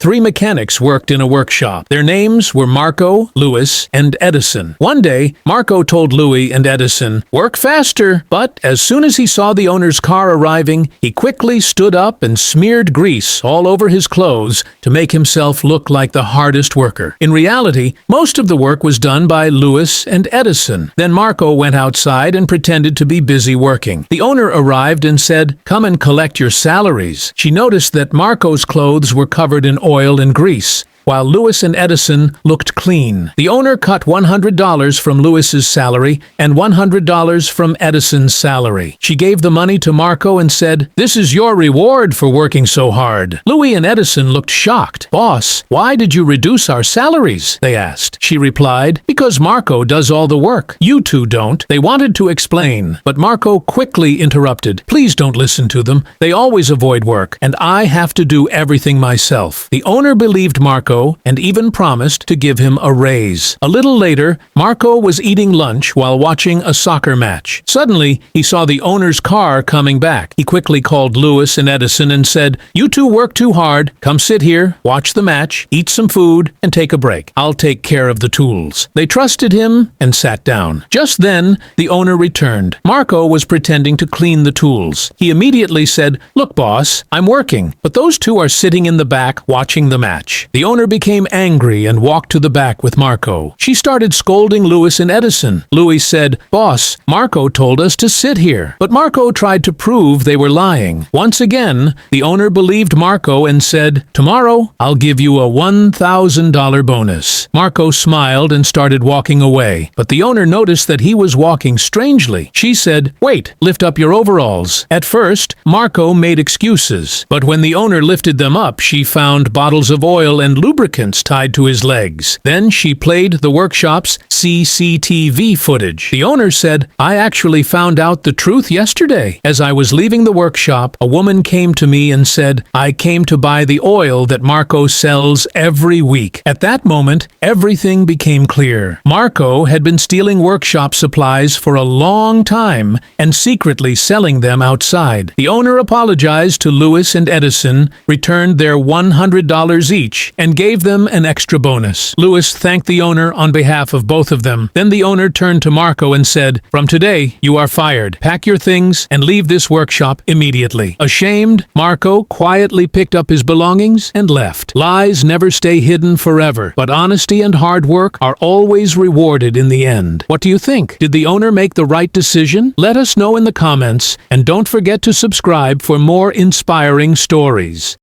Three mechanics worked in a workshop. Their names were Marco, Louis, and Edison. One day, Marco told Louis and Edison, "Work faster." But as soon as he saw the owner's car arriving, he quickly stood up and smeared grease all over his clothes to make himself look like the hardest worker. In reality, most of the work was done by Louis and Edison. Then Marco went outside and pretended to be busy working. The owner arrived and said, "Come and collect your salaries." She noticed that Marco's clothes were covered in oil and grease, while Louis and Edison looked clean. The owner cut $100 from Louis's salary and $100 from Edison's salary. She gave the money to Marco and said, "This is your reward for working so hard." Louis and Edison looked shocked. "Boss, why did you reduce our salaries?" they asked. She replied, "Because Marco does all the work. You two don't." They wanted to explain, but Marco quickly interrupted. "Please don't listen to them. They always avoid work, and I have to do everything myself." The owner believed Marco and even promised to give him a raise. A little later, Marco was eating lunch while watching a soccer match. Suddenly, he saw the owner's car coming back. He quickly called Louis and Edison and said, "You two work too hard. Come sit here, watch the match, eat some food, and take a break. I'll take care of the tools." They trusted him and sat down. Just then, the owner returned. Marco was pretending to clean the tools. He immediately said, "Look, boss, I'm working, but those two are sitting in the back watching the match." The owner became angry and walked to the back with Marco. She started scolding Louis and Edison. Louis said, "Boss, Marco told us to sit here." But Marco tried to prove they were lying. Once again, the owner believed Marco and said, "Tomorrow, I'll give you a $1,000 bonus." Marco smiled and started walking away, but the owner noticed that he was walking strangely. She said, "Wait, lift up your overalls." At first, Marco made excuses, but when the owner lifted them up, she found bottles of oil and lubricants tied to his legs. Then she played the workshop's CCTV footage. The owner said, "I actually found out the truth yesterday. As I was leaving the workshop, a woman came to me and said, 'I came to buy the oil that Marco sells every week.'" At that moment, everything became clear. Marco had been stealing workshop supplies for a long time and secretly selling them outside. The owner apologized to Louis and Edison, returned their $100 each, and gave them an extra bonus. Louis thanked the owner on behalf of both of them. Then the owner turned to Marco and said, "From today, you are fired. Pack your things and leave this workshop immediately." Ashamed, Marco quietly picked up his belongings and left. Lies never stay hidden forever, but honesty and hard work are always rewarded in the end. What do you think? Did the owner make the right decision? Let us know in the comments, and don't forget to subscribe for more inspiring stories.